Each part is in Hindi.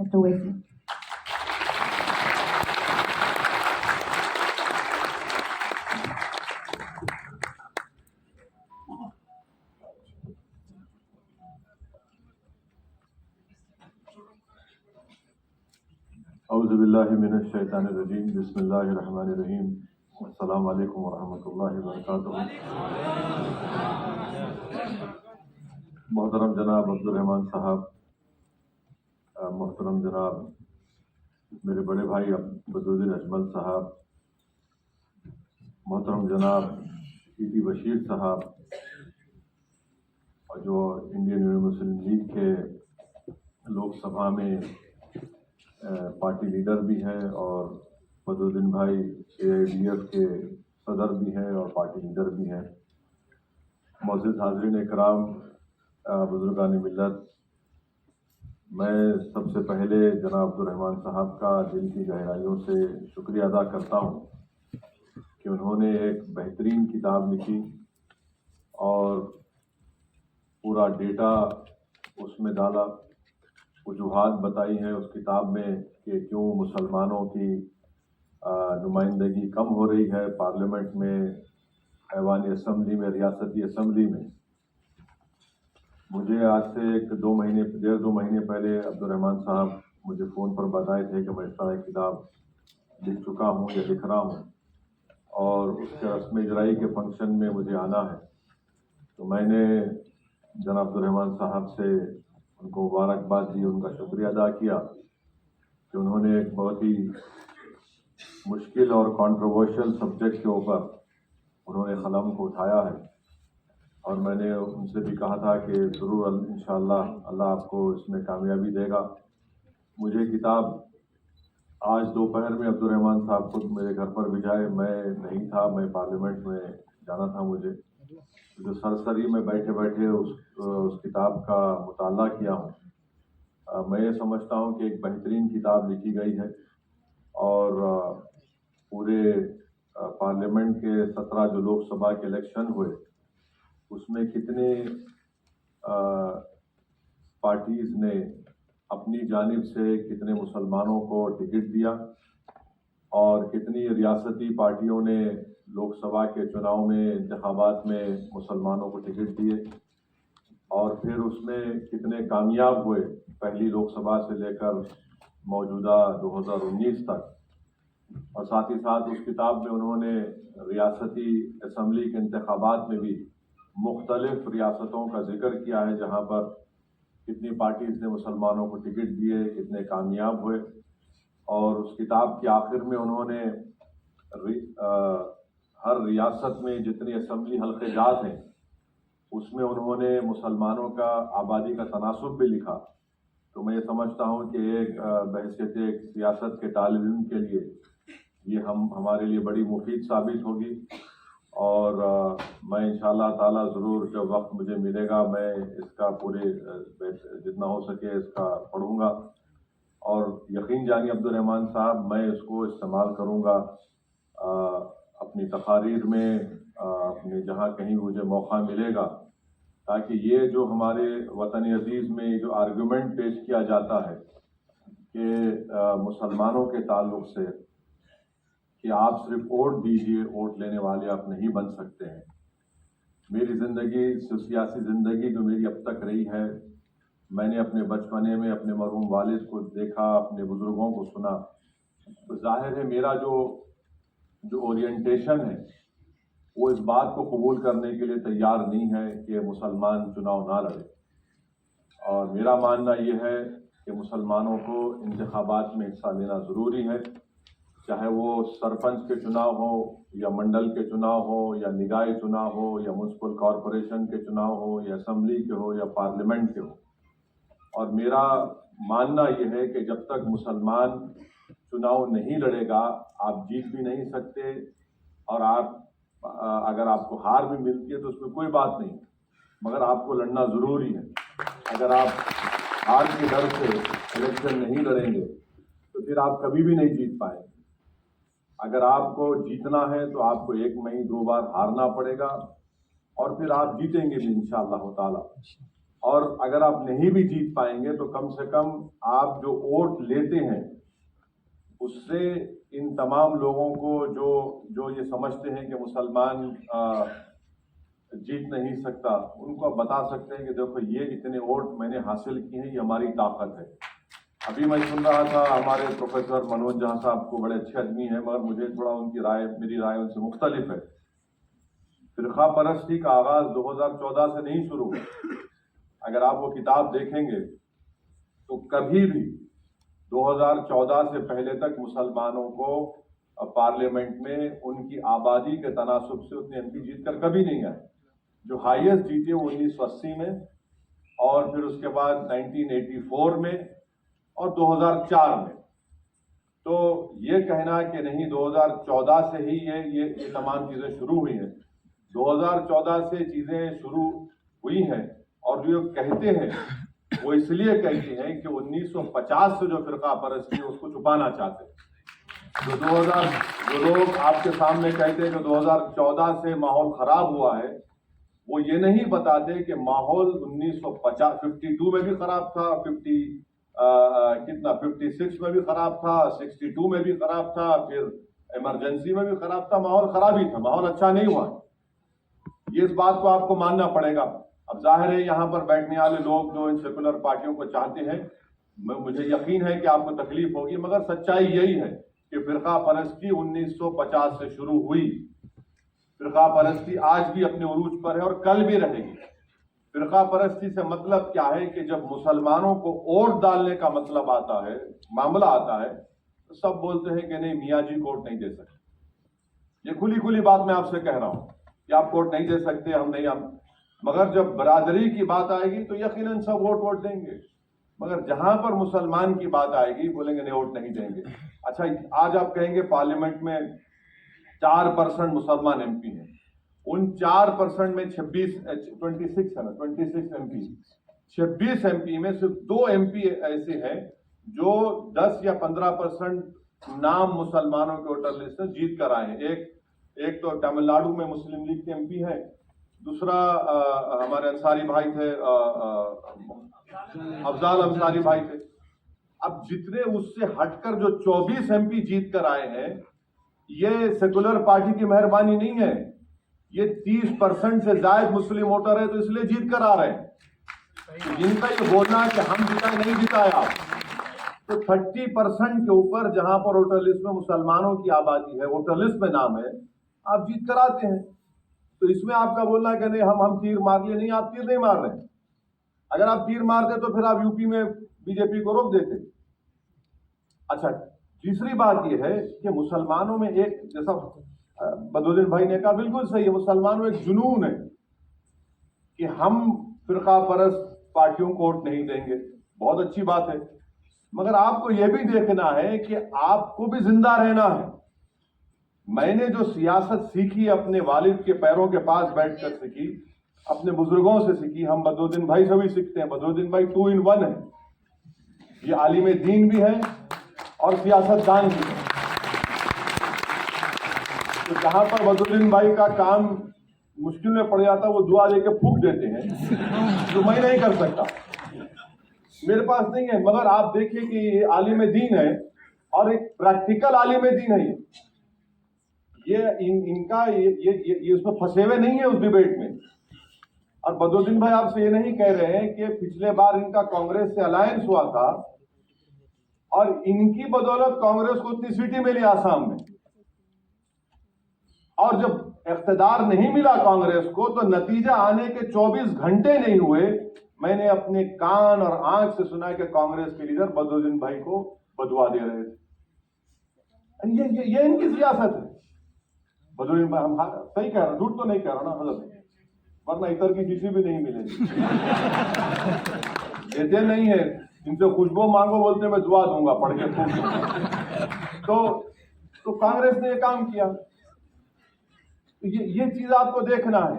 Dr. Waisi. औज़ुबिल्लाहि मिनश्शैतानिर्रजीम बिस्मिल्लाहिर्रहमानिर्रहीम अस्सलामु अलैकुम वरहमतुल्लाहि वबरकातुहू। मोहतरम जनाब अब्दुल रहमान साहब, मोहतरम जनाब मेरे बड़े भाई बदरुद्दीन अजमल साहब, मोहतरम जनाब ईटी बशीर साहब, और जो इंडियन यूनियन मुस्लिम लीग के लोकसभा में पार्टी लीडर भी हैं और बदरुद्दीन भाई AIDF के सदर भी हैं और पार्टी लीडर भी हैं। मोअज़्ज़िज़ हाज़रीन इकराम, बुज़ुर्गान मिल्लत, मैं सबसे पहले जनाब अब्दुल रहमान साहब का दिल की गहराइयों से शुक्रिया अदा करता हूँ कि उन्होंने एक बेहतरीन किताब लिखी और पूरा डेटा उसमें डाला, वजूहात बताई हैं उस किताब में कि क्यों मुसलमानों की नुमाइंदगी कम हो रही है पार्लियामेंट में, ऐवानी असम्बली में, रियासती असम्बली में। मुझे आज से डेढ़ दो महीने पहले अब्दुल रहमान साहब मुझे फ़ोन पर बताए थे कि मैं इस तरह किताब लिख चुका हूँ या लिख रहा हूँ और उसके रस्म इजराई के फंक्शन में मुझे आना है। तो मैंने जनाब अब्दुल रहमान साहब से उनको मुबारकबाद दी, उनका शुक्रिया अदा किया कि उन्होंने एक बहुत ही मुश्किल और कंट्रोवर्शियल सब्जेक्ट के ऊपर उन्होंने कलम को उठाया है। और मैंने उनसे भी कहा था कि ज़रूर इंशाअल्लाह अल्लाह आपको इसमें कामयाबी देगा। मुझे किताब आज दोपहर में अब्दुल रहमान साहब खुद मेरे घर पर भिजाए, मैं नहीं था, मैं पार्लियामेंट में जाना था मुझे। जो सरसरी में बैठे बैठे उस किताब का मुताला किया हूँ। मैं ये समझता हूँ कि एक बेहतरीन किताब लिखी गई है और पूरे पार्लियामेंट के 17 जो लोकसभा के इलेक्शन हुए उसमें कितने पार्टीज़ ने अपनी जानिब से कितने मुसलमानों को टिकट दिया और कितनी रियासती पार्टियों ने लोकसभा के चुनाव में, इंतखाबात में मुसलमानों को टिकट दिए और फिर उसमें कितने कामयाब हुए पहली लोकसभा से लेकर मौजूदा 2019 तक। और साथ ही साथ उस किताब में उन्होंने रियासती असम्बली के इंतखाबात में भी मुख्तलिफ रियासतों का जिक्र किया है जहाँ पर कितनी पार्टीज़ ने मुसलमानों को टिकट दिए, कितने कामयाब हुए। और उस किताब के आखिर में उन्होंने हर रियासत में जितनी असम्बली हल्के जात हैं उसमें उन्होंने मुसलमानों का आबादी का तनासुब भी लिखा। तो मैं ये समझता हूँ कि एक बहैसियत एक सियासत के तालिब इल्म के लिए ये हमारे लिए बड़ी मुफीद साबित होगी। और मैं इंशाअल्लाह ताला ज़रूर जब वक्त मुझे मिलेगा मैं इसका पूरे जितना हो सके इसका पढ़ूँगा और यकीन जानिए अब्दुल रहमान साहब, मैं इसको इस्तेमाल करूँगा अपनी तकारीर में, अपने जहाँ कहीं मुझे मौका मिलेगा, ताकि ये जो हमारे वतन अजीज़ में ये जो आर्गूमेंट पेश किया जाता है कि मुसलमानों के ताल्लुक़ से कि आप सिर्फ वोट दीजिए, वोट लेने वाले आप नहीं बन सकते हैं। मेरी ज़िंदगी, सियासी ज़िंदगी जो मेरी अब तक रही है, मैंने अपने बचपने में अपने मरहूम वालिद को देखा, अपने बुज़ुर्गों को सुना, तो जाहिर है मेरा जो ओरिएंटेशन है वो इस बात को कबूल करने के लिए तैयार नहीं है कि मुसलमान चुनाव ना लड़े। और मेरा मानना ये है कि मुसलमानों को इंतखाबात में हिस्सा लेना ज़रूरी है, चाहे वो सरपंच के चुनाव हो या मंडल के चुनाव हो या निकाय चुनाव हो या म्युनिसिपल कॉरपोरेशन के चुनाव हो या असम्बली के हो या पार्लियामेंट के हो। और मेरा मानना यह है कि जब तक मुसलमान चुनाव नहीं लड़ेगा आप जीत भी नहीं सकते और अगर आपको हार भी मिलती है तो उसमें कोई बात नहीं, मगर आपको लड़ना ज़रूरी है। अगर आप हार के डर से इलेक्शन नहीं लड़ेंगे तो फिर आप कभी भी नहीं जीत पाएंगे। अगर आपको जीतना है तो आपको एक नहीं 2 बार हारना पड़ेगा और फिर आप जीतेंगे भी इंशाअल्लाह ताला। और अगर आप नहीं भी जीत पाएंगे तो कम से कम आप जो वोट लेते हैं उससे इन तमाम लोगों को जो जो ये समझते हैं कि मुसलमान जीत नहीं सकता, उनको आप बता सकते हैं कि देखो ये इतने वोट मैंने हासिल किए हैं, ये हमारी ताकत है। अभी मैं सुन रहा था हमारे प्रोफेसर मनोज झा साहब को, बड़े अच्छे आदमी हैं, मगर मुझे थोड़ा उनकी राय, मेरी राय उनसे मुख्तलिफ है। फिरका परस्ती का आगाज 2014 से नहीं शुरू हुआ। अगर आप वो किताब देखेंगे तो कभी भी 2014 से पहले तक मुसलमानों को पार्लियामेंट में उनकी आबादी के तनासुब से उतने एमपी जीतकर कभी नहीं आए। जो हाईएस्ट जीते वो 1980 में, और फिर उसके बाद 1984 में और 2004 में। तो ये कहना कि नहीं 2014 से ही ये तमाम चीजें शुरू हुई हैं, 2014 से चीजें शुरू हुई हैं, और जो कहते हैं वो इसलिए कहते हैं कि 1950 से जो फिरका परस्ती है उसको छुपाना चाहते हैं। जो लोग आपके सामने कहते हैं कि 2014 से माहौल खराब हुआ है, वो ये नहीं बताते कि माहौल 52 में भी खराब था, 56 में भी खराब था, 62 में भी खराब था, फिर इमरजेंसी में भी खराब था। माहौल खराब ही था, माहौल अच्छा नहीं हुआ। ये इस बात को आपको मानना पड़ेगा। अब जाहिर है यहाँ पर बैठने वाले लोग जो इन सेकुलर पार्टियों को चाहते हैं, मुझे यकीन है कि आपको तकलीफ होगी, मगर सच्चाई यही है कि फिरका परस्ती 1950 से शुरू हुई। फिरका परस्ती आज भी अपने उरूज पर है और कल भी रहेगी। फिरका परस्ती से मतलब क्या है कि जब मुसलमानों को वोट डालने का मतलब आता है, मामला आता है, तो सब बोलते हैं कि नहीं मियाँ जी वोट नहीं दे सकते। ये खुली खुली बात मैं आपसे कह रहा हूं कि आप वोट नहीं दे सकते, हम मगर जब बरादरी की बात आएगी तो यकीनन सब वोट देंगे। मगर जहां पर मुसलमान की बात आएगी बोलेंगे नहीं वोट नहीं देंगे। अच्छा, आज आप कहेंगे पार्लियामेंट में 4% मुसलमान एमपी हैं, उन 4% में 26 एमपी, 26 एमपी में सिर्फ 2 एमपी ऐसे हैं जो 10 या 15% नाम मुसलमानों के वोटर लिस्ट से जीत कर आए हैं। एक तो तमिलनाडु में मुस्लिम लीग के एमपी है, दूसरा हमारे अंसारी भाई थे, अफजाल अंसारी भाई थे। अब जितने उससे हटकर जो 24 एमपी जीत कर आए हैं, ये सेकुलर पार्टी की मेहरबानी नहीं है, ये 30% से ज्यादा मुस्लिम वोटर है तो इसलिए जीत कर आ रहे हैं। तो जिनका ये बोलना है कि हम जिताए नहीं जिताया, तो 30% के ऊपर जहां पर वोटर लिस्ट में मुसलमानों की आबादी है, वोटर लिस्ट में नाम है, आप जीत कर आते हैं। तो इसमें आपका बोलना है कि नहीं हम तीर मार लिए, नहीं, आप तीर नहीं मार रहे हैं। अगर आप तीर मारते तो फिर आप यूपी में बीजेपी को रोक देते। अच्छा, तीसरी बात यह है कि मुसलमानों में एक, जैसा बदरुद्दीन भाई ने कहा बिल्कुल सही है, मुसलमानों में एक जुनून है कि हम फिरका परस्त पार्टियों को वोट नहीं देंगे। बहुत अच्छी बात है, मगर आपको यह भी देखना है कि आपको भी जिंदा रहना है। मैंने जो सियासत सीखी अपने वालिद के पैरों के पास बैठकर सीखी, अपने बुजुर्गों से सीखी, हम बदरुद्दीन भाई से भी सीखते हैं। बदरुद्दीन भाई 2 in 1 है, ये आलिम दीन भी है और सियासतदान भी है। तो जहां पर बदरुद्दीन भाई का काम मुश्किल में पड़ जाता वो दुआ लेके फूंक देते हैं, जो मैं नहीं कर सकता, मेरे पास नहीं है। मगर आप देखिए कि ये आलिम दीन है और एक प्रैक्टिकल आलिम दीन है। ये उसमें फंसे हुए नहीं है उस डिबेट में। और बदरुद्दीन भाई आपसे ये नहीं कह रहे हैं कि पिछले बार इनका कांग्रेस से अलायंस हुआ था और इनकी बदौलत कांग्रेस को उतनी सीटें मिली आसाम में, और जब इख्तिदार नहीं मिला कांग्रेस को तो नतीजा आने के 24 घंटे नहीं हुए, मैंने अपने कान और आंख से सुना कि कांग्रेस के लीडर बदरुद्दीन भाई को बदुआ दे रहे थे। ये इनकी सियासत है। बदरुद्दीन भाई, हम सही कह रहे हैं, झूठ तो नहीं कह रहा ना हजरत, वरना इतर की किसी भी नहीं मिलेगी। देते नहीं है, इनसे खुशबू मांगो, बोलते मैं दुआ दूंगा पढ़ के। तो कांग्रेस ने ये काम किया। ये चीज आपको देखना है।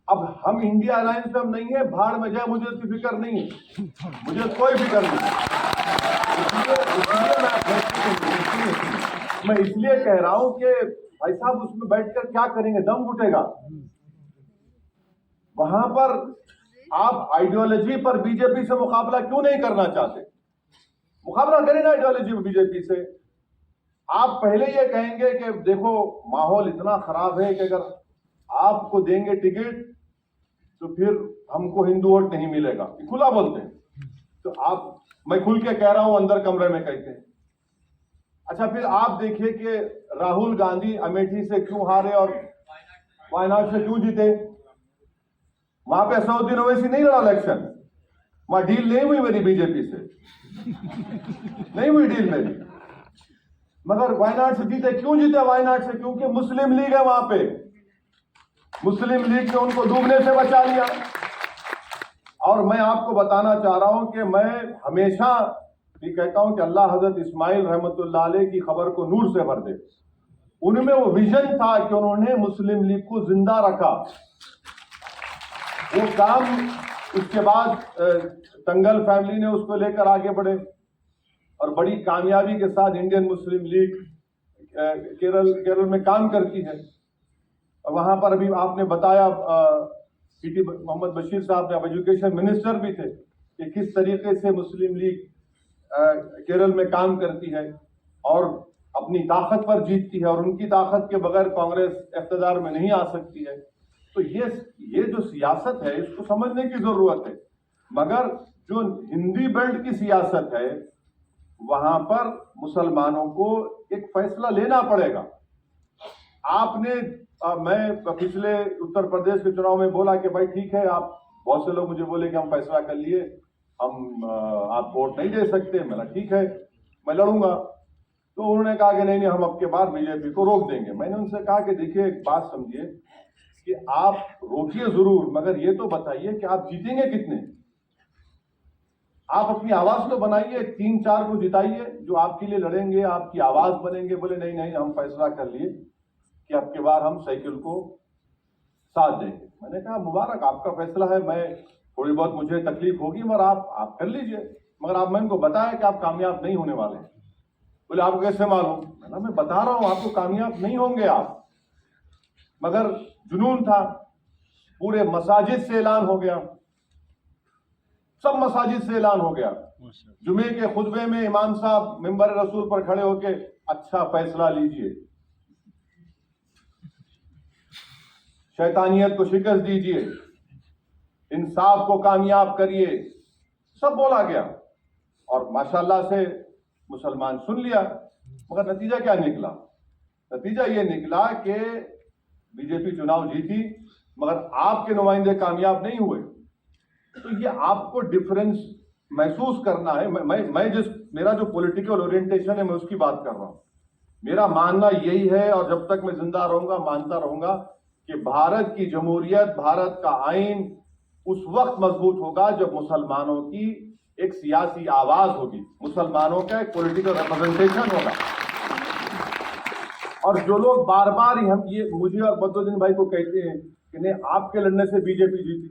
अब हम इंडिया अलायंस में हम नहीं है, भाड़ में जाए, मुझे उसकी फिक्र नहीं है, मुझे कोई फिक्र नहीं। मैं इसलिए कह रहा हूं कि भाई साहब उसमें बैठकर क्या करेंगे, दम घुटेगा। वहां पर आप आइडियोलॉजी पर बीजेपी से मुकाबला क्यों नहीं करना चाहते? मुकाबला करें ना आइडियोलॉजी पर बीजेपी से। आप पहले ये कहेंगे कि देखो माहौल इतना खराब है कि अगर आपको देंगे टिकट तो फिर हमको हिंदू वोट नहीं मिलेगा, खुला बोलते हैं। तो आप, मैं खुल के कह रहा हूं, अंदर कमरे में कहते हैं। अच्छा, फिर आप देखिए कि राहुल गांधी अमेठी से क्यों हारे और वायनाड से क्यों जीते? वहां पे असदुद्दीन ओवैसी नहीं लड़ा इलेक्शन, वहां डील नहीं हुई मेरी बीजेपी से, नहीं हुई डील मेरी, मगर वायनाड से जीते। क्यों जीते वायनाड से? क्योंकि मुस्लिम लीग है वहां पे, मुस्लिम लीग ने उनको डूबने से बचा लिया। और मैं आपको बताना चाह रहा हूं कि मैं हमेशा भी कहता हूं कि अल्लाह हजरत इस्माइल रहमतुल्लाह अलैह की खबर को नूर से भर दे। उनमें वो विजन था कि उन्होंने मुस्लिम लीग को जिंदा रखा। वो काम उसके बाद तंगल फैमिली ने उसको लेकर आगे बढ़े और बड़ी कामयाबी के साथ इंडियन मुस्लिम लीग केरल में काम करती है। और वहां पर अभी आपने बताया, पीटी मोहम्मद बशीर साहब ने एजुकेशन मिनिस्टर भी थे, कि किस तरीके से मुस्लिम लीग केरल में काम करती है और अपनी ताकत पर जीतती है, और उनकी ताकत के बगैर कांग्रेस इख्तिदार में नहीं आ सकती है। तो ये जो सियासत है इसको समझने की जरूरत है। मगर जो हिंदी बेल्ट की सियासत है वहां पर मुसलमानों को एक फैसला लेना पड़ेगा। आपने मैं पिछले उत्तर प्रदेश के चुनाव में बोला कि भाई ठीक है, आप, बहुत से लोग मुझे बोले कि हम फैसला कर लिए, हम आप वोट नहीं दे सकते। मैंने ठीक है, मैं लड़ूंगा। तो उन्होंने कहा कि नहीं, हम अब के बाद बीजेपी को रोक देंगे। मैंने उनसे कहा कि देखिए, एक बात समझिए कि आप रोकिए जरूर, मगर ये तो बताइए कि आप जीतेंगे कितने। आप अपनी आवाज तो बनाइए, 3-4 को जिताइए जो आपके लिए लड़ेंगे, आपकी आवाज बनेंगे। बोले नहीं, हम फैसला कर लिए कि अब के बार हम साइकिल को साथ देंगे। मैंने कहा मुबारक, आपका फैसला है, मैं थोड़ी बहुत मुझे तकलीफ होगी मगर आप कर लीजिए। मगर आप, मैंने को बताया कि आप कामयाब नहीं होने वाले। बोले आपको कैसे मालूम? मैं बता रहा हूं आपको कामयाब नहीं होंगे आप। मगर जुनून था, पूरे मसाजिद से ऐलान हो गया, सब मसाजिद से ऐलान हो गया। जुमे के खुतबे में इमाम साहब मिंबर रसूल पर खड़े होके, अच्छा फैसला लीजिए, शैतानियत को शिकस्त दीजिए, इंसाफ को कामयाब करिए, सब बोला गया। और माशाल्लाह से मुसलमान सुन लिया। मगर नतीजा क्या निकला? नतीजा ये निकला कि बीजेपी चुनाव जीती मगर आपके नुमाइंदे कामयाब नहीं हुए। तो ये आपको डिफरेंस महसूस करना है। मेरा जो पॉलिटिकल ओरिएंटेशन है, मैं उसकी बात कर रहा हूं। मेरा मानना यही है, और जब तक मैं जिंदा रहूंगा मानता रहूंगा, कि भारत की जमहूरियत, भारत का आइन उस वक्त मजबूत होगा जब मुसलमानों की एक सियासी आवाज होगी, मुसलमानों का एक पॉलिटिकल रिप्रेजेंटेशन होगा। और जो लोग बार बार हम ये मुझे और बदरुद्दीन भाई को कहते हैं कि नहीं आपके लड़ने से बीजेपी जीती,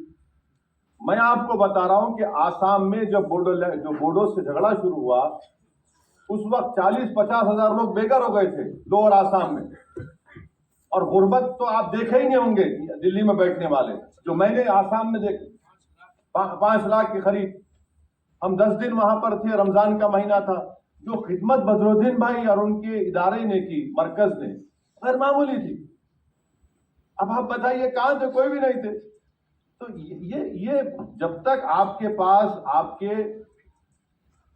मैं आपको बता रहा हूं कि आसाम में जब बोडो से झगड़ा शुरू हुआ, उस वक्त 40-50 हजार लोग बेघर हो गए थे लोअर आसाम में। और गुर्बत तो आप देखे ही नहीं होंगे दिल्ली में बैठने वाले, जो मैंने आसाम में देखे 5 लाख के करीब। हम 10 दिन वहां पर थे, रमजान का महीना था। जो खिदमत बदरुद्दीन भाई और उनके इदारे ने की, मरकज ने, गैर मामूली थी। अब आप बताइए कहां थे? कोई भी नहीं थे। तो ये जब तक आपके पास आपके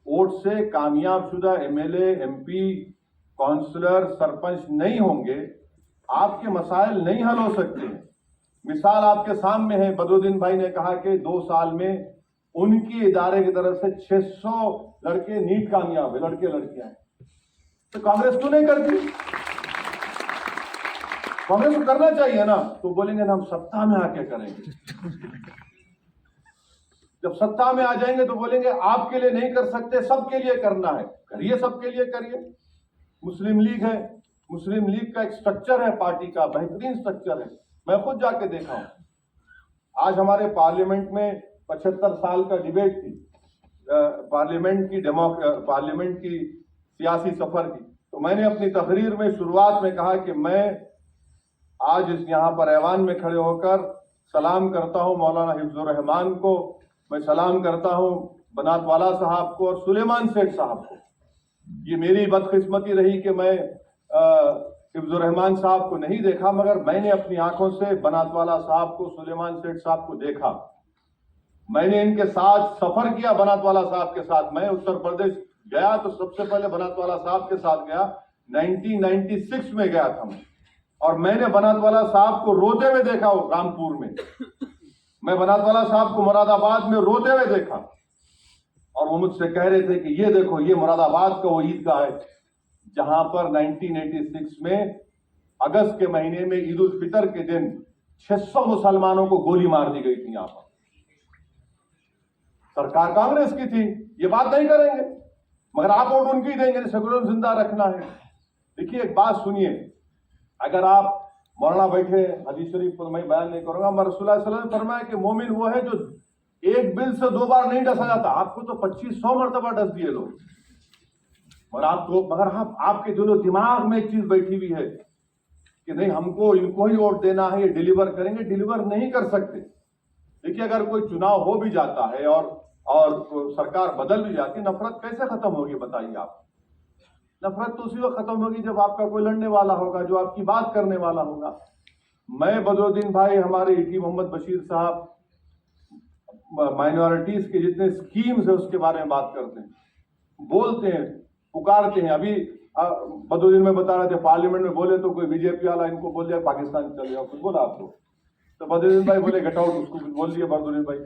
वोट से कामयाब शुदा एमएलए, एमपी, काउंसलर, सरपंच नहीं होंगे, आपके मसाइल नहीं हल हो सकते हैं। मिसाल आपके सामने है, बदरुद्दीन भाई ने कहा कि 2 साल में उनकी इदारे की तरफ से 600 लड़के नीट कामयाब है, लड़के लड़कियां हैं। तो कांग्रेस क्यों नहीं करती? कांग्रेस को करना चाहिए ना। तो बोलेंगे ना हम सत्ता में आके करेंगे। जब सत्ता में आ जाएंगे तो बोलेंगे आपके लिए नहीं कर सकते, सबके लिए करना है। करिए, सबके लिए करिए। मुस्लिम लीग है, मुस्लिम लीग का एक स्ट्रक्चर है, पार्टी का बेहतरीन स्ट्रक्चर है, मैं खुद जाके देखा हूं। आज हमारे पार्लियामेंट में 75 साल का डिबेट थी, पार्लियामेंट की सियासी सफर की। तो मैंने अपनी तकरीर में शुरुआत में कहा कि मैं आज इस यहाँ पर ऐवान में खड़े होकर सलाम करता हूं मौलाना हिफ्जुर रहमान को, मैं सलाम करता हूं बनात वाला साहब को और सुलेमान सेठ साहब को। ये मेरी बदकिस्मती रही कि मैं हिफ्जुर रहमान साहब को नहीं देखा, मगर मैंने अपनी आंखों से बनात वाला साहब को, सुलेमान सेठ साहब को देखा। मैंने इनके साथ सफर किया, बनात वाला साहब के साथ। मैं उत्तर प्रदेश गया तो सबसे पहले बनात वाला साहब के साथ गया, 1996 में गया था मैं। और मैंने बनात वाला साहब को रोते हुए देखा वो रामपुर में। मैं बनात वाला साहब को मुरादाबाद में रोते हुए देखा और वो मुझसे कह रहे थे कि ये देखो, ये मुरादाबाद का वो ईदगाह है जहां पर 1986 में अगस्त के महीने में ईद उल फितर के दिन 600 मुसलमानों को गोली मार दी गई थी। यहां पर सरकार कांग्रेस की थी, ये बात नहीं करेंगे, मगर आप वोट उनकी देंगे, सेकुलर जिंदा रखना है। देखिए एक बात सुनिए, अगर आप मौलाना बैठे, हदीस शरीफ को मैं बयान नहीं करूंगा, मगर रसूलुल्लाह सल्लल्लाहु अलैहि वसल्लम ने फरमाया कि मोमिन वो है जो एक बिल से 2 बार नहीं डसा जाता। आपको तो 2500 मरतबा डस दिए लोग, मगर आपके दिलो दिमाग में एक चीज बैठी हुई है कि नहीं, हमको इनको ही वोट देना है, ये डिलीवर करेंगे। डिलीवर नहीं कर सकते। देखिए अगर कोई चुनाव हो भी जाता है और सरकार बदल भी जाती है, नफरत कैसे खत्म होगी बताइए आप? नफरत तो उसी वक्त खत्म होगी जब आपका कोई लड़ने वाला होगा, जो आपकी बात करने वाला होगा। मैं बदरुद्दीन भाई, हमारे ईटी मोहम्मद बशीर साहब माइनॉरिटीज के जितने स्कीम्स है उसके बारे में बात करते हैं, बोलते हैं, पुकारते हैं। अभी बदरुद्दीन में बता रहे थे, पार्लियामेंट में बोले तो कोई बीजेपी वाला इनको बोल दिया पाकिस्तान चले जाओ, कुछ बोला आपको तो बदरुद्दीन भाई बोले गेट आउट, उसको कुछ बोल दिया बदरुद्दीन भाई।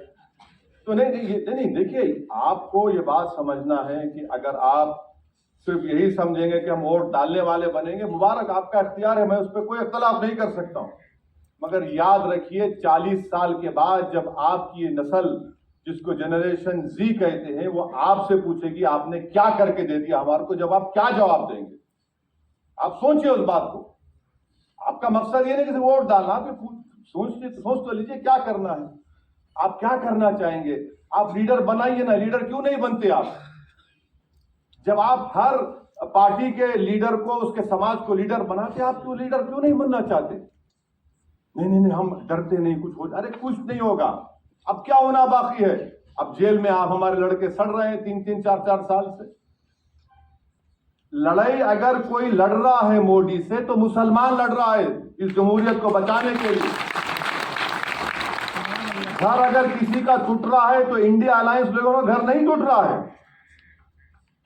तो नहीं, देखिए आपको ये बात समझना है कि अगर आप सिर्फ यही समझेंगे कि हम वोट डालने वाले बनेंगे, मुबारक, आपका इख्तियार है, मैं उस पर कोई इख्तलाफ नहीं कर सकता हूं। मगर याद रखिए 40 साल के बाद जब आपकी ये नस्ल, जिसको जनरेशन जी कहते हैं, वो आपसे पूछेगी आपने क्या करके दे दिया हमारे को, जब आप क्या जवाब देंगे? आप सोचिए उस बात को। आपका मकसद ये नहीं कि वोट डालना, आप सोच तो लीजिए क्या करना है, आप क्या करना चाहेंगे। आप लीडर बनाइए ना, लीडर क्यों नहीं बनते आप? जब आप हर पार्टी के लीडर को, उसके समाज को लीडर बनाते, आप क्यों लीडर क्यों नहीं बनना चाहते? नहीं, हम डरते नहीं, कुछ हो, अरे कुछ नहीं होगा। अब क्या होना बाकी है? अब जेल में आप हमारे लड़के सड़ रहे हैं 3-3, 4-4 साल से। लड़ाई अगर कोई लड़ रहा है मोदी से, तो मुसलमान लड़ रहा है इस जमहूरियत को बचाने के लिए। घर अगर किसी का टूट रहा है तो इंडिया अलायंस लोगों का घर नहीं टूट रहा है।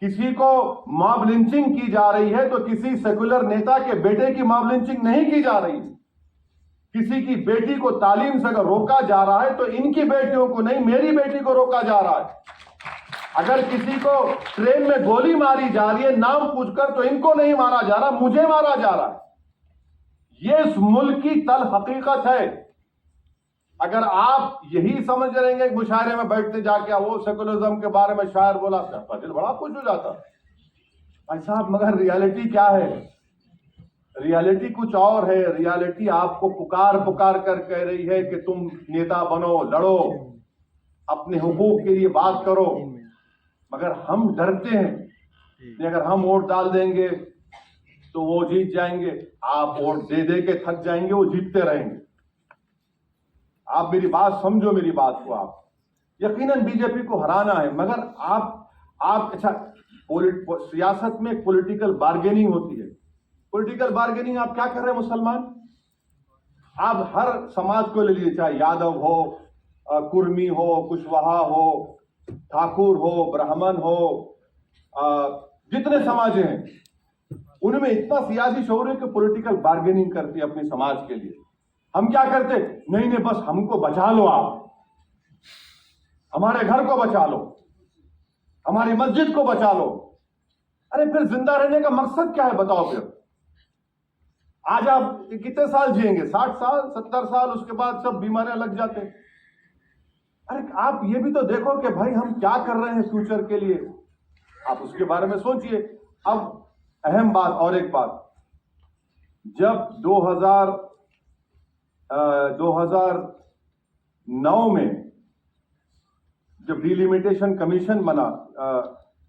किसी को मॉब लिंचिंग की जा रही है तो किसी सेकुलर नेता के बेटे की मॉब लिंचिंग नहीं की जा रही। किसी की बेटी को तालीम से अगर रोका जा रहा है तो इनकी बेटियों को नहीं, मेरी बेटी को रोका जा रहा है। अगर किसी को ट्रेन में गोली मारी जा रही है नाम पूछकर, तो इनको नहीं मारा जा रहा, मुझे मारा जा रहा है। ये इस मुल्क की तल हकीकत है। अगर आप यही समझ रहेंगे कि मुशायरे में बैठते जाके वो सेकुलरिज्म के बारे में शायर बोला, दिल बड़ा खुश हो जाता भाई साहब, मगर रियलिटी क्या है? रियलिटी कुछ और है। रियलिटी आपको पुकार कर कह रही है कि तुम नेता बनो, लड़ो, अपने हुकूक के लिए बात करो, मगर हम डरते हैं कि अगर हम वोट डाल देंगे तो वो जीत जाएंगे। आप वोट दे दे के थक जाएंगे, वो जीतते रहेंगे। आप मेरी बात समझो, मेरी बात को। आप यकीनन बीजेपी को हराना है, मगर आप अच्छा, सियासत में पॉलिटिकल बार्गेनिंग होती है। पॉलिटिकल बार्गेनिंग आप क्या कर रहे हैं मुसलमान? आप हर समाज को ले लीजिए, चाहे यादव हो, कुर्मी हो, कुशवाहा हो, ठाकुर हो, ब्राह्मण हो, जितने समाज हैं उनमें इतना सियासी शौर्य कि पॉलिटिकल बार्गेनिंग करती है अपने समाज के लिए। हम क्या करते? नहीं, बस हमको बचा लो, आप हमारे घर को बचा लो, हमारी मस्जिद को बचा लो। अरे फिर जिंदा रहने का मकसद क्या है बताओ? फिर आज आप कितने साल जिएंगे? 60 साल, 70 साल, उसके बाद सब बीमारियां लग जाते हैं। अरे आप ये भी तो देखो कि भाई हम क्या कर रहे हैं फ्यूचर के लिए, आप उसके बारे में सोचिए। अब अहम बात और एक बात, जब 2009 में जब डिलिमिटेशन कमीशन बना,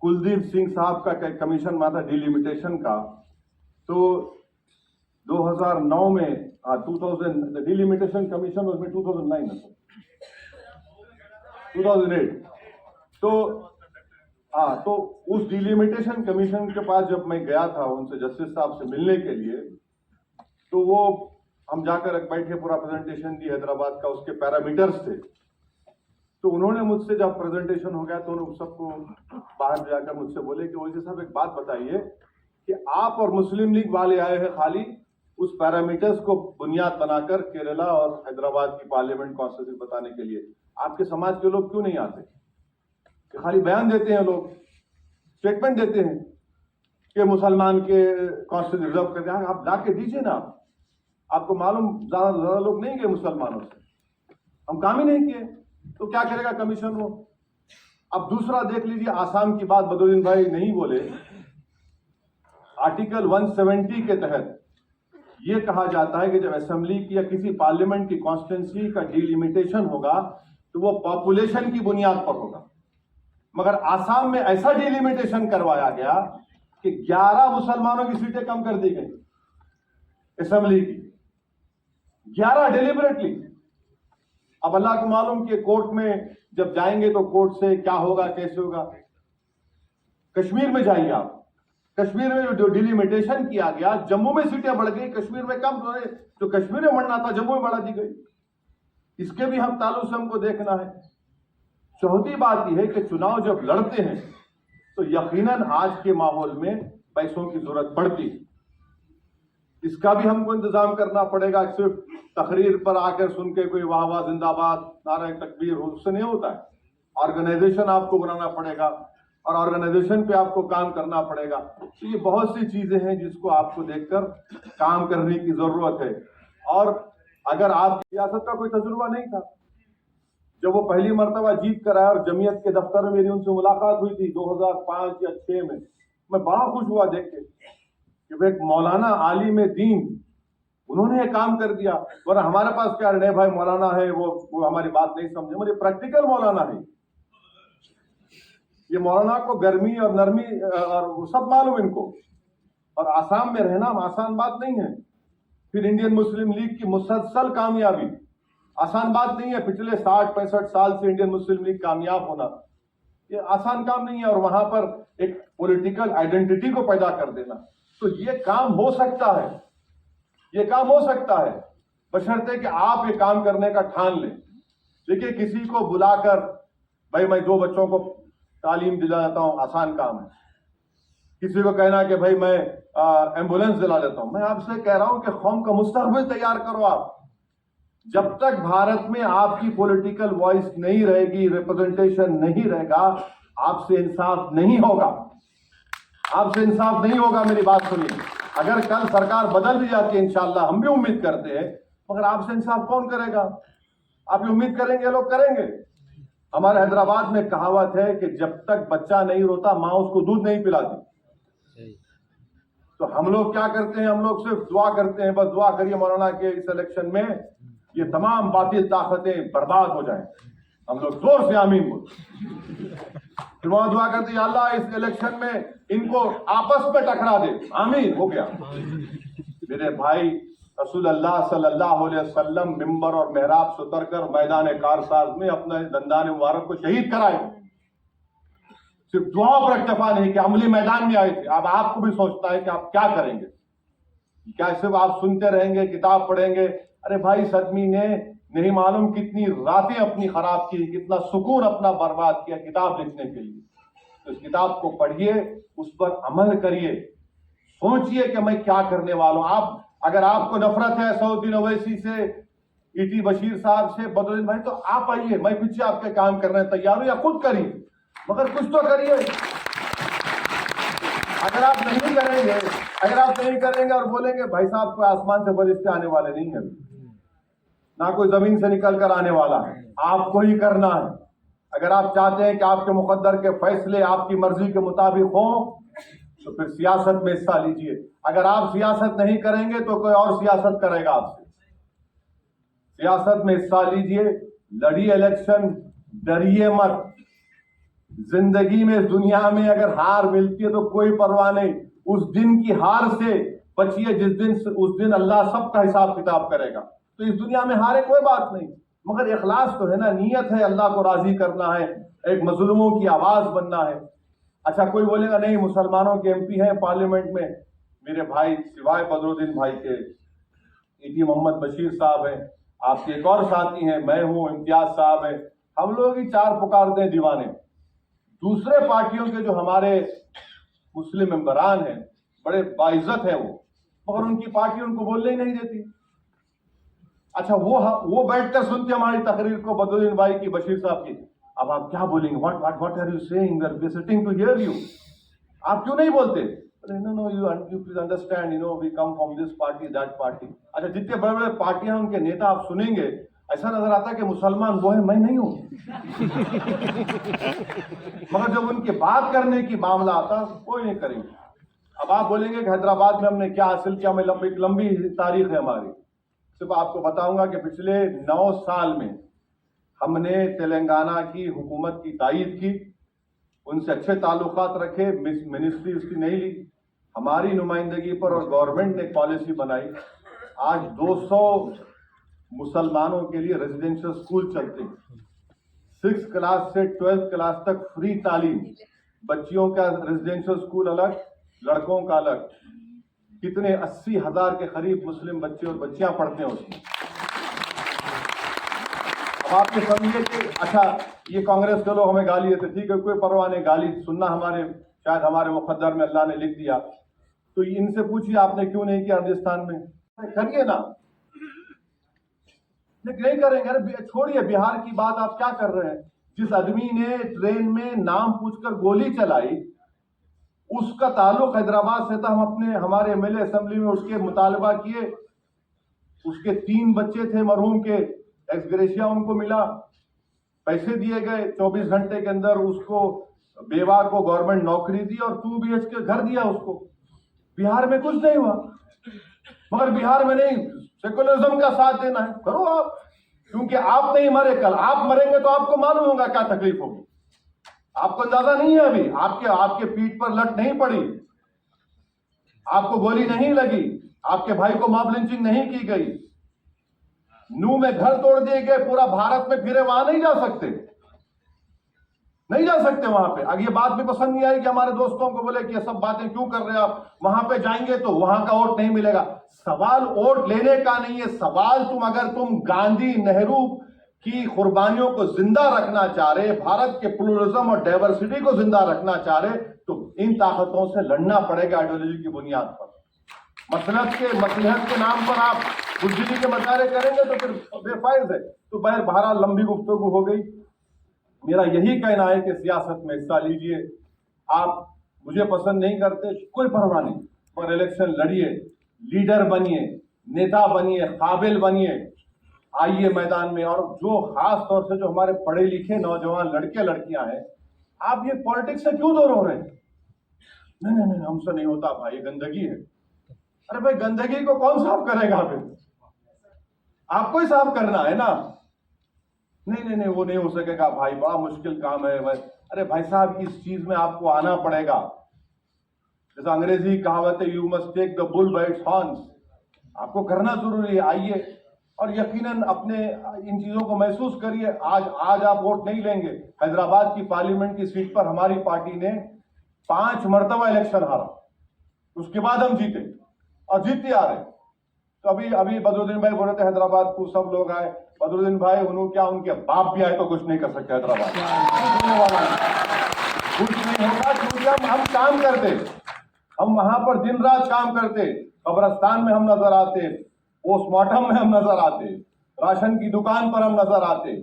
कुलदीप सिंह साहब का कमीशन बना था डिलिमिटेशन का, तो 2009 में 2000 डिलिमिटेशन कमीशन उसमें 2009 है 2008 तो उस डिलिमिटेशन कमीशन के पास जब मैं गया था उनसे जस्टिस साहब से मिलने के लिए, तो वो हम जाकर बैठे, पूरा प्रेजेंटेशन दी हैदराबाद का, उसके पैरामीटर्स थे। तो उन्होंने मुझसे जब प्रेजेंटेशन हो गया तो उन्होंने सबको बाहर जाकर मुझसे बोले कि ओवैसी साहब एक बात बताइए कि आप और मुस्लिम लीग वाले आए हैं खाली उस पैरामीटर्स को बुनियाद बनाकर केरला और हैदराबाद की पार्लियामेंट कॉन्स्टिट्यूंसी बताने के लिए, आपके समाज के लोग क्यों नहीं आते? कि खाली बयान देते हैं लोग, स्टेटमेंट देते हैं कि मुसलमान के कॉन्स्टिट्यूंसी रिजर्व करते हैं। आप लाके दीजिए ना, आपको मालूम ज्यादा लोग नहीं गए मुसलमानों से, हम काम ही नहीं किए, तो क्या करेगा कमीशन वो? अब दूसरा देख लीजिए, आसाम की बात बदरुद्दीन भाई नहीं बोले। आर्टिकल 170 के तहत यह कहा जाता है कि जब असेंबली की या किसी पार्लियामेंट की कॉन्स्टिट्यूंसी का डिलिमिटेशन होगा तो वो पॉपुलेशन की बुनियाद पर होगा, मगर आसाम में ऐसा डिलिमिटेशन करवाया गया कि 11 मुसलमानों की सीटें कम कर दी गई असेंबली की, 11 डिलिबरेटली। अब अल्लाह को मालूम कि कोर्ट में जब जाएंगे तो कोर्ट से क्या होगा, कैसे होगा। कश्मीर में जाइए आप, कश्मीर में जो डिलिमिटेशन किया गया, जम्मू में सीटें बढ़ गई, कश्मीर में कम, जो कश्मीर में बढ़ना था जम्मू में बढ़ा दी गई। इसके भी हम ताल्लुक से हमको देखना है। चौथी बात यह है कि चुनाव जब लड़ते हैं तो यकीनन आज के माहौल में पैसों की जरूरत पड़ती है, इसका भी हमको इंतजाम करना पड़ेगा। सिर्फ तकरीर पर आकर सुन के कोई वाह वाह जिंदाबाद नारे तकबीर उससे नहीं होता है। ऑर्गेनाइजेशन आपको बनाना पड़ेगा और ऑर्गेनाइजेशन पे आपको काम करना पड़ेगा। तो ये बहुत सी चीजें हैं जिसको आपको देखकर काम करने की जरूरत है। और अगर आप सियासत का कोई तजुर्बा नहीं था, जब वो पहली मर्तबा जीत कर आया और जमीयत के दफ्तर में मेरी उनसे मुलाकात हुई थी 2005 या 6 में, मैं बड़ा खुश हुआ देख के कि वो एक मौलाना आलिम दीन, उन्होंने ये काम कर दिया। वरना हमारे पास क्या नहीं भाई, मौलाना है वो हमारी बात नहीं समझे, मुझे प्रैक्टिकल मौलाना है। ये मौलाना को गर्मी और नरमी और वो सब मालूम इनको, और आसाम में रहना आसान बात नहीं है। फिर इंडियन मुस्लिम लीग की मुसलसल कामयाबी आसान बात नहीं है। पिछले 60-65 साल से इंडियन मुस्लिम लीग कामयाब होना ये आसान काम नहीं है, और वहां पर एक पॉलिटिकल आइडेंटिटी को पैदा कर देना, तो ये काम हो सकता है, ये काम हो सकता है, बशर्ते कि आप ये काम करने का ठान लें। देखिए, किसी को बुलाकर भाई मैं 2 बच्चों को तालीम दिला देता हूं, आसान काम है। किसी को कहना कि भाई मैं एम्बुलेंस दिला देता हूं। मैं आपसे कह रहा हूं कि कौम का मुस्तकबिल तैयार करो आप। जब तक भारत में आपकी पॉलिटिकल वॉइस नहीं रहेगी, रिप्रेजेंटेशन नहीं रहेगा, आपसे इंसाफ नहीं होगा, आपसे इंसाफ नहीं होगा। मेरी बात सुनिए, अगर कल सरकार बदल भी जाती है इंशाअल्लाह, हम भी उम्मीद करते हैं, मगर आपसे इंसाफ कौन करेगा? आप उम्मीद करेंगे, लोग करेंगे। हमारे हैदराबाद में कहावत है कि जब तक बच्चा नहीं रोता माँ उसको दूध नहीं पिलाती। तो हम लोग क्या करते हैं, हम लोग सिर्फ दुआ करते हैं, बस दुआ करिए मौलाना के इस इलेक्शन में ये तमाम बातिल ताकतें बर्बाद हो जाएं। हम लोग जोर से आमीन बोलते, फिर वहां दुआ करते हैं अल्लाह इस इलेक्शन में इनको आपस में टकरा दे, आमीन, हो गया। मेरे भाई, रसूल अल्लाह सल्लल्लाहु अलैहि वसल्लम मिंबर और मेहराब से उतरकर मैदान कारसाज में अपने दंदान मुबारक को शहीद कराए। सिर्फ दुआ पर इक्तफा नहीं कि अमली मैदान में आए थे। अब आपको भी सोचता है कि आप क्या करेंगे, क्या सिर्फ आप सुनते रहेंगे, किताब पढ़ेंगे? अरे भाई, इस आदमी ने नहीं मालूम कितनी रातें अपनी खराब की, कितना सुकून अपना बर्बाद किया किताब लिखने के लिए। तो इस किताब को पढ़िए, उस पर अमल करिए, सोचिए कि मैं क्या करने वाला हूं। आप अगर आपको नफरत है असदुद्दीन ओवैसी से, ईटी बशीर साहब से, बदरुद्दीन भाई, तो आप आइए, मैं पीछे आपके काम करने तैयार हूं, या खुद करिए, मगर कुछ तो करिए। अगर आप नहीं करेंगे, अगर आप नहीं करेंगे और बोलेंगे भाई साहब कोई आसमान से फरिश्ते आने वाले नहीं है, ना कोई जमीन से निकल कर आने वाला है, आपको ही करना है। अगर आप चाहते हैं कि आपके मुकद्दर के फैसले आपकी मर्जी के मुताबिक हों, तो फिर सियासत में हिस्सा लीजिए। अगर आप सियासत नहीं करेंगे तो कोई और सियासत करेगा आपसे। सियासत में हिस्सा लीजिए, लड़िए इलेक्शन, डरिए मत। जिंदगी में, दुनिया में अगर हार मिलती है तो कोई परवाह नहीं, उस दिन की हार से बचिए जिस दिन, उस दिन अल्लाह सबका हिसाब किताब करेगा। तो इस दुनिया में हारे कोई बात नहीं, मगर इखलास तो है ना, नीयत है अल्लाह को राजी करना है, एक मजलूमों की आवाज बनना है। अच्छा, कोई बोलेगा नहीं मुसलमानों के एमपी हैं पार्लियामेंट में, मेरे भाई सिवाय बदरुद्दीन भाई के ईटी मोहम्मद बशीर साहब हैं, आपके एक और साथी हैं, मैं हूं, इम्तियाज साहब हैं, हम लोग ही चार पुकारते हैं दीवाने। दूसरे पार्टियों के जो हमारे मुस्लिम मेंबरान हैं बड़े बाइज्जत है वो, मगर उनकी पार्टी उनको बोलने ही नहीं देती। अच्छा, वो बैठकर सुनते हमारी तकरीर को, बदरुद्दीन भाई की, बशीर साहब की। अब आप क्या बोलेंगे, what are you saying, we are sitting to hear you, आप क्यों नहीं बोलते? No you please understand, we come from this party that party. अच्छा, जितने बड़े बड़े पार्टियां उनके नेता आप सुनेंगे, ऐसा नजर आता है कि मुसलमान वो है, मैं नहीं हूं। मगर जब उनके बात करने की मामला आता कोई नहीं करेंगे। अब आप बोलेंगे कि हैदराबाद में हमने क्या हासिल किया, मैं लंबी तारीख है हमारी। सिर्फ आपको बताऊंगा कि पिछले 9 साल में हमने तेलंगाना की हुकूमत की तायीद की, उनसे अच्छे ताल्लुकात रखे, मिनिस्ट्री उसकी नहीं ली, हमारी नुमाइंदगी पर, और गवर्नमेंट ने पॉलिसी बनाई। आज 200 मुसलमानों के लिए रेजिडेंशियल स्कूल चलते हैं, 6 क्लास से 12th क्लास तक फ्री तालीम, बच्चियों का रेजिडेंशियल स्कूल अलग, लड़कों का अलग। कितने 80,000 के करीब मुस्लिम बच्चे और बच्चियां पढ़ते हैं उसमें। अब आप ये समझिए कि अच्छा, ये कांग्रेस के लोग हमें गाली देते, ठीक है, कोई परवाह नहीं, गाली सुनना हमारे, शायद हमारे मुकद्दर में अल्लाह ने लिख दिया। तो इनसे पूछिए आपने क्यों नहीं किया राजस्थान में, करिए ना, नहीं करेंगे। अरे छोड़िए बिहार की बात, आप क्या कर रहे हैं? जिस आदमी ने ट्रेन में नाम पूछकर गोली चलाई, उसका ताल्लुक हैदराबाद से था। हम अपने हमारे एमएलए असेंबली में उसके मुतालबा किए, उसके 3 बच्चे थे मरहूम के, एक्सग्रेशिया उनको मिला, पैसे दिए गए, 24 घंटे के अंदर उसको बेवा को गवर्नमेंट नौकरी दी और 2 BHK घर दिया उसको। बिहार में कुछ नहीं हुआ, मगर बिहार में नहीं, सेकुलरिज्म का साथ देना है, करो आप, क्योंकि आप नहीं मरे, कल आप मरेंगे तो आपको मालूम होगा क्या तकलीफ होगी। आपको अंदाजा नहीं है, अभी आपके पीठ पर लट नहीं पड़ी, आपको गोली नहीं लगी, आपके भाई को मॉब लिंचिंग नहीं की गई, नू में घर तोड़ दिए गए, पूरा भारत में फिरे, वहां नहीं जा सकते, नहीं जा सकते वहां पे। अगर ये बात भी पसंद नहीं आई कि हमारे दोस्तों को बोले कि ये सब बातें क्यों कर रहे हो आप, वहां पे जाएंगे तो वहां का वोट नहीं मिलेगा। सवाल वोट लेने का नहीं है, सवाल अगर तुम गांधी नेहरू की कुर्बानियों को जिंदा रखना चाह रहे, भारत के प्लुरलिज्म और डाइवर्सिटी को जिंदा रखना चाह रहे, तो इन ताकतों से लड़ना पड़ेगा आइडियोलॉजी की बुनियाद पर। मसलहत के नाम पर आप बुद्धिजीवी के मशारे करेंगे तो फिर बेफायदा है। तो बहरहाल लंबी गुफ्तगू हो गई। मेरा यही कहना है कि सियासत में हिस्सा लीजिए। आप मुझे पसंद नहीं करते, कोई परवाह नहीं, पर इलेक्शन लड़िए, लीडर बनिए, नेता बनिए, काबिल बनिए, आइए मैदान में। और जो खास तौर से जो हमारे पढ़े लिखे नौजवान लड़के लड़कियां हैं, आप ये पॉलिटिक्स से क्यों दूर हो रहे हैं? नहीं, हमसे नहीं होता भाई, ये गंदगी है। अरे भाई, गंदगी को कौन साफ करेगा? फिर आपको ही साफ करना है ना। नहीं, वो नहीं हो सकेगा भाई, बड़ा मुश्किल काम है भाई। अरे भाई साहब, इस चीज में आपको आना पड़ेगा। जैसा अंग्रेजी कहावत है, you must take the bull by its horns, आपको करना जरूरी है। आइए और यकीनन अपने इन चीजों को महसूस करिए। आज आप वोट नहीं लेंगे। हैदराबाद की पार्लियामेंट की सीट पर हमारी पार्टी ने 5 मरतबा इलेक्शन हारा, उसके बाद हम जीते और जीतते आ रहे। तो अभी बदरुद्दीन भाई बोल रहे थे हैदराबाद को सब लोग आए। बदरुद्दीन भाई उनके बाप भी आए तो कुछ नहीं कर सकते हैदराबाद, कुछ नहीं होगा, क्योंकि हम काम करते, हम वहां पर दिन रात काम करते। कब्रस्तान में हम नजर आते, पोस्टमार्टम में हम नजर आते, राशन की दुकान पर हम नजर आते,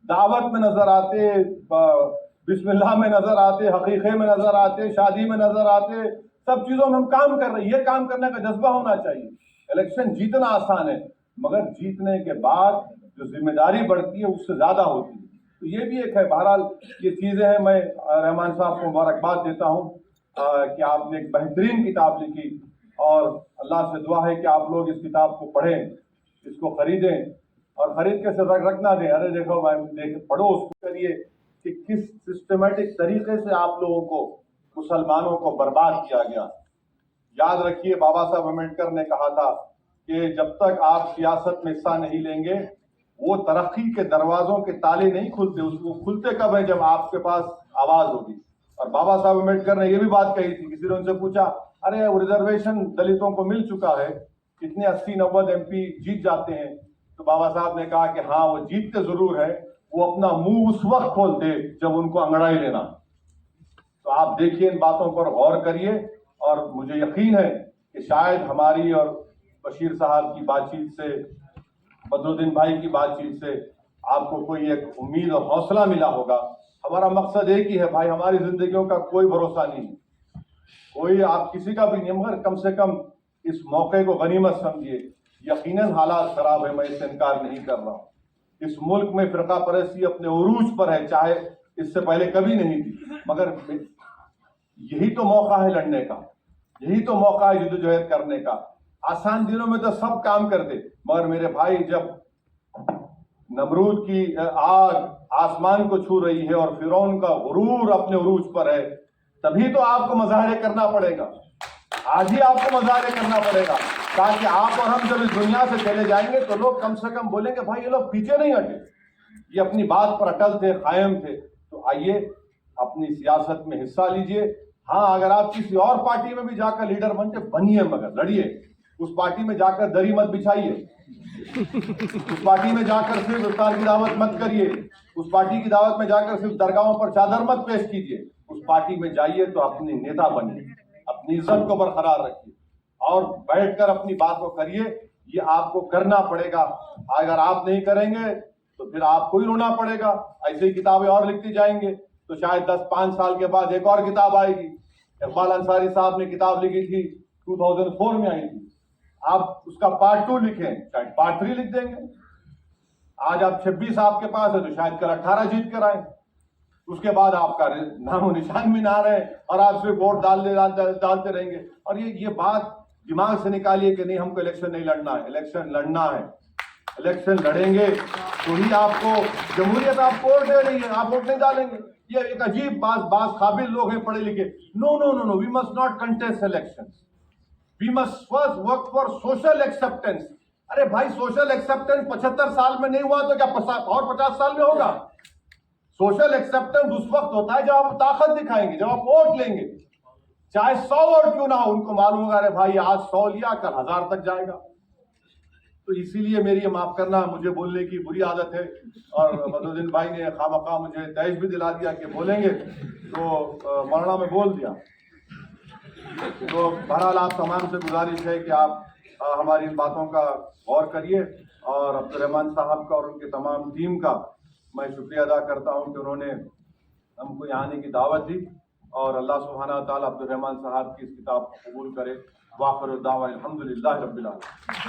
दावत में नजर आते, बिस्मिल्लाह में नजर आते, हकीके में नजर आते, शादी में नजर आते, सब चीजों में हम काम कर रहे हैं। ये काम करने का जज्बा होना चाहिए। इलेक्शन जीतना आसान है, मगर जीतने के बाद जो जिम्मेदारी बढ़ती है उससे ज्यादा होती है। तो ये भी एक है। बहरहाल ये चीजें हैं। मैं रहमान साहब को मुबारकबाद देता हूँ कि आपने एक बेहतरीन किताब लिखी, और अल्लाह से दुआ है कि आप लोग इस किताब को पढ़ें, इसको खरीदें, और खरीद के सिर्फ रख ना दें। अरे देखो भाई, पढ़ो, उसको करिए कि किस सिस्टमेटिक तरीके से आप लोगों को, मुसलमानों को बर्बाद किया गया। याद रखिए, बाबा साहब अम्बेडकर ने कहा था कि जब तक आप सियासत में हिस्सा नहीं लेंगे, वो तरक्की के दरवाजों के ताले नहीं खुलते। उसको खुलते कब है? जब आपके पास आवाज होगी। और बाबा साहब अम्बेडकर ने ये भी बात कही थी, किसी ने उनसे पूछा, अरे वो रिजर्वेशन दलितों को मिल चुका है, कितने 80-90 MP जीत जाते हैं। तो बाबा साहब ने कहा कि हाँ, वो जीतते जरूर है, वो अपना मुंह उस वक्त खोलते जब उनको अंगड़ाई लेना। तो आप देखिए, इन बातों पर गौर करिए, और मुझे यकीन है कि शायद हमारी और बशीर साहब की बातचीत से, बदरुद्दीन भाई की बातचीत से आपको कोई एक उम्मीद और हौसला मिला होगा। हमारा मकसद एक ही है भाई, हमारी जिंदगियों का कोई भरोसा नहीं, कोई आप किसी का भी नहीं, मगर कम से कम इस मौके को गनीमत समझिए। यकीनन हालात खराब है, मैं इससे इनकार नहीं कर रहा हूं। इस मुल्क में फिरका परस्ती अपने उरूज पर है, चाहे इससे पहले कभी नहीं थी, मगर यही तो मौका है लड़ने का, यही तो मौका है जद्दोजहद करने का। आसान दिनों में तो सब काम करते, मगर मेरे भाई, जब नमरूद की आग आसमान को छू रही है और फिरौन का गुरूर अपने उरूज पर है, तभी तो आपको मजाहरे करना पड़ेगा। आज ही आपको मजाहरे करना पड़ेगा, ताकि आप और हम जब इस दुनिया से चले जाएंगे तो लोग कम से कम बोलेंगे, भाई ये लोग पीछे नहीं हटे, ये अपनी बात पर अटल थे, कायम थे। तो आइए, अपनी सियासत में हिस्सा लीजिए। हाँ, अगर आप किसी और पार्टी में भी जाकर लीडर बनते, बनिए, मगर लड़िए। उस पार्टी में जाकर दरी मत बिछाइए, उस पार्टी में जाकर सिर्फ इफ्तार की दावत मत करिए, उस पार्टी की दावत में जाकर सिर्फ दरगाहों पर चादर मत पेश कीजिए। उस पार्टी में जाइए तो अपनी नेता बनिए, अपनी इज्जत को बरकरार रखिए, और बैठकर अपनी बात को करिए। ये आपको करना पड़ेगा। अगर आप नहीं करेंगे तो फिर आपको ही रोना पड़ेगा। ऐसे ही किताबें और लिखती जाएंगे तो शायद 10-5 साल के बाद एक और किताब आएगी। इकबाल अंसारी साहब ने किताब लिखी थी, 2004 में आई थी। आप उसका पार्ट 2 लिखें, शायद पार्ट 3 लिख देंगे। आज आप 26 आपके पास है तो शायद कल 18 जीत कर आए, उसके बाद आपका नामो निशान भी ना रहे और आप सिर्फ वोट डालते रहेंगे। और ये बात दिमाग से निकालिए कि नहीं, हमको इलेक्शन नहीं लड़ना है। इलेक्शन लड़ना है, इलेक्शन लड़ेंगे तो ही आपको जमहूरियत आपको वोट दे रही है, आप वोट नहीं डालेंगे। ये एक अजीब बात काबिल लोग हैं, पढ़े लिखे। No no no no, we must not contest elections, we must first work for social acceptance. अरे भाई, सोशल एक्सेप्टेंस 75 साल में नहीं हुआ तो क्या और 50 साल में होगा? सोशल एक्सेप्टेंस उस वक्त होता है जब आप ताकत दिखाएंगे, जब आप वोट लेंगे, चाहे 100 वोट क्यों ना हो। उनको मालूम होगा, अरे भाई आज 100 लिया, कल 1000 तक जाएगा। तो इसीलिए मेरी, माफ करना, मुझे बोलने की बुरी आदत है, और बदरुद्दीन भाई ने खामखा मुझे तैश भी दिला दिया कि बोलेंगे, तो मरना में बोल दिया। तो बहरहाल आप तमाम से गुजारिश है कि आप हमारी इन बातों का गौर करिए, और अब्दुर्रहमान साहब का और उनकी तमाम टीम का मैं शुक्रिया अदा करता हूं कि उन्होंने हमको यहाँ आने की दावत दी, और अल्लाह सुब्हाना व तआला अब्दुर्रहमान साहब की इस किताब को कबूल करे। वाखिर दावा अल्हम्दुलिल्लाह रब्बिल आलमीन।